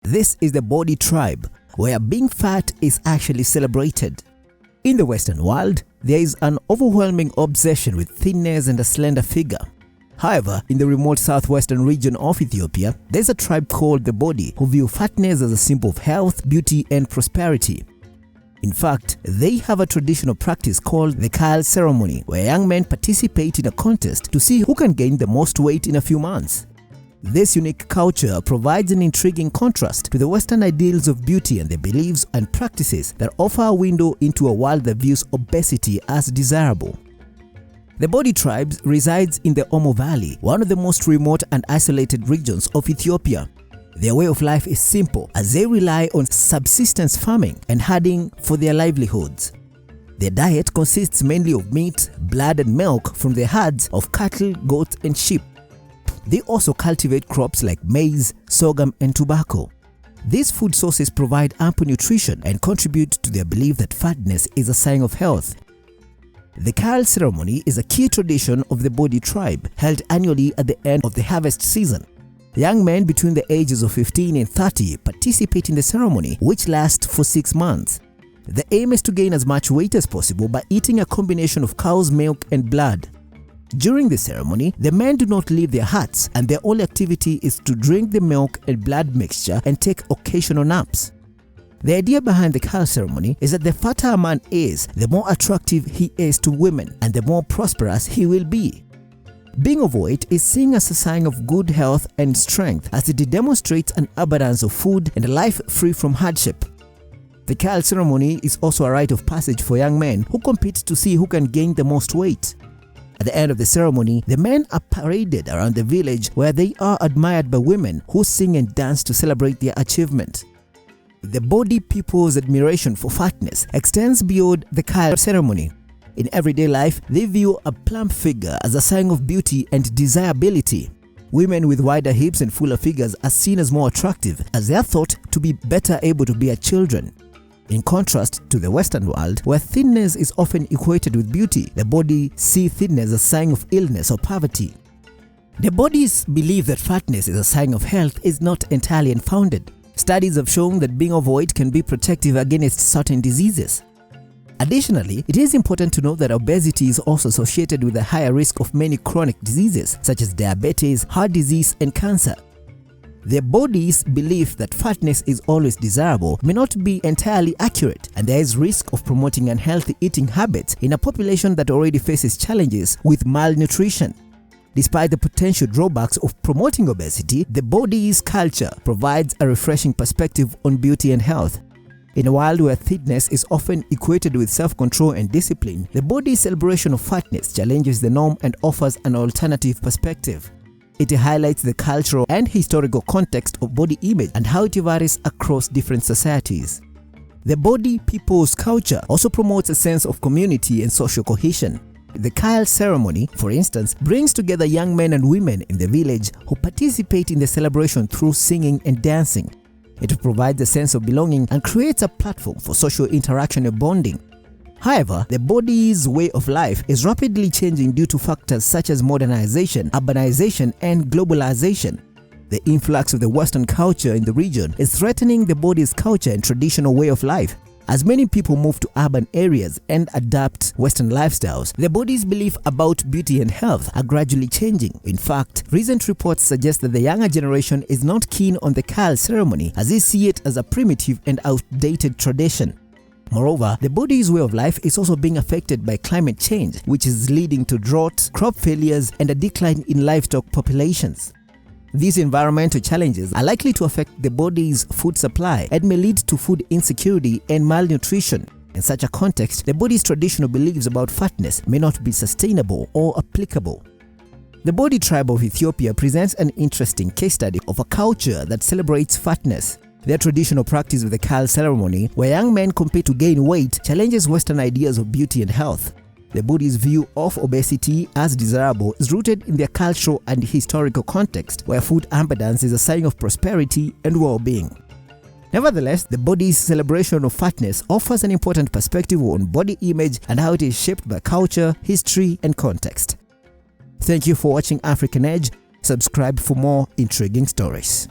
This is the Bodi tribe, where being fat is actually celebrated. In the Western world, there is an overwhelming obsession with thinness and a slender figure. However, in the remote southwestern region of Ethiopia, there's a tribe called the Bodi who view fatness as a symbol of health, beauty, and prosperity. In fact, they have a traditional practice called the Kyle ceremony, where young men participate in a contest to see who can gain the most weight in a few months. This unique culture provides an intriguing contrast to the Western ideals of beauty and the beliefs and practices that offer a window into a world that views obesity as desirable. The Bodi tribe resides in the Omo Valley, one of the most remote and isolated regions of Ethiopia. Their way of life is simple, as they rely on subsistence farming and herding for their livelihoods. Their diet consists mainly of meat, blood, and milk from the herds of cattle, goats, and sheep. They also cultivate crops like maize, sorghum, and tobacco. These food sources provide ample nutrition and contribute to their belief that fatness is a sign of health. The Kyle ceremony is a key tradition of the Bodi tribe, held annually at the end of the harvest season. Young men between the ages of 15 and 30 participate in the ceremony, which lasts for 6 months. The aim is to gain as much weight as possible by eating a combination of cow's milk and blood. During the ceremony, the men do not leave their huts, and their only activity is to drink the milk and blood mixture and take occasional naps. The idea behind the Kyle ceremony is that the fatter a man is, the more attractive he is to women, and the more prosperous he will be. Being overweight is seen as a sign of good health and strength, as it demonstrates an abundance of food and a life free from hardship. The Kyle ceremony is also a rite of passage for young men who compete to see who can gain the most weight. At the end of the ceremony, the men are paraded around the village, where they are admired by women who sing and dance to celebrate their achievement. The Bodi people's admiration for fatness extends beyond the Kyle ceremony. In everyday life, they view a plump figure as a sign of beauty and desirability. Women with wider hips and fuller figures are seen as more attractive, as they are thought to be better able to bear children. In contrast to the Western world, where thinness is often equated with beauty, the Bodi see thinness as a sign of illness or poverty. The Bodis believe that fatness is a sign of health is not entirely unfounded. Studies have shown that being overweight can be protective against certain diseases. Additionally, it is important to note that obesity is also associated with a higher risk of many chronic diseases such as diabetes, heart disease, and cancer. The Bodi's belief that fatness is always desirable may not be entirely accurate, and there is risk of promoting unhealthy eating habits in a population that already faces challenges with malnutrition. Despite the potential drawbacks of promoting obesity, the Bodi's culture provides a refreshing perspective on beauty and health. In a world where thinness is often equated with self-control and discipline, the Bodi's celebration of fatness challenges the norm and offers an alternative perspective. It highlights the cultural and historical context of body image and how it varies across different societies. The Bodi people's culture also promotes a sense of community and social cohesion. The Kyle ceremony, for instance, brings together young men and women in the village who participate in the celebration through singing and dancing. It provides a sense of belonging and creates a platform for social interaction and bonding. However, the Bodi's way of life is rapidly changing due to factors such as modernization, urbanization, and globalization. The influx of the Western culture in the region is threatening the Bodi's culture and traditional way of life. As many people move to urban areas and adapt Western lifestyles, the Bodi's belief about beauty and health are gradually changing. In fact, recent reports suggest that the younger generation is not keen on the Kyle ceremony, as they see it as a primitive and outdated tradition. Moreover, the Bodi's way of life is also being affected by climate change, which is leading to drought, crop failures, and a decline in livestock populations. These environmental challenges are likely to affect the Bodi's food supply and may lead to food insecurity and malnutrition. In such a context, the Bodi's traditional beliefs about fatness may not be sustainable or applicable. The Bodi tribe of Ethiopia presents an interesting case study of a culture that celebrates fatness. Their traditional practice of the Kyle ceremony, where young men compete to gain weight, challenges Western ideas of beauty and health. The Bodi's view of obesity as desirable is rooted in their cultural and historical context, where food abundance is a sign of prosperity and well-being. Nevertheless, the Bodi's celebration of fatness offers an important perspective on body image and how it is shaped by culture, history, and context. Thank you for watching African Edge. Subscribe for more intriguing stories.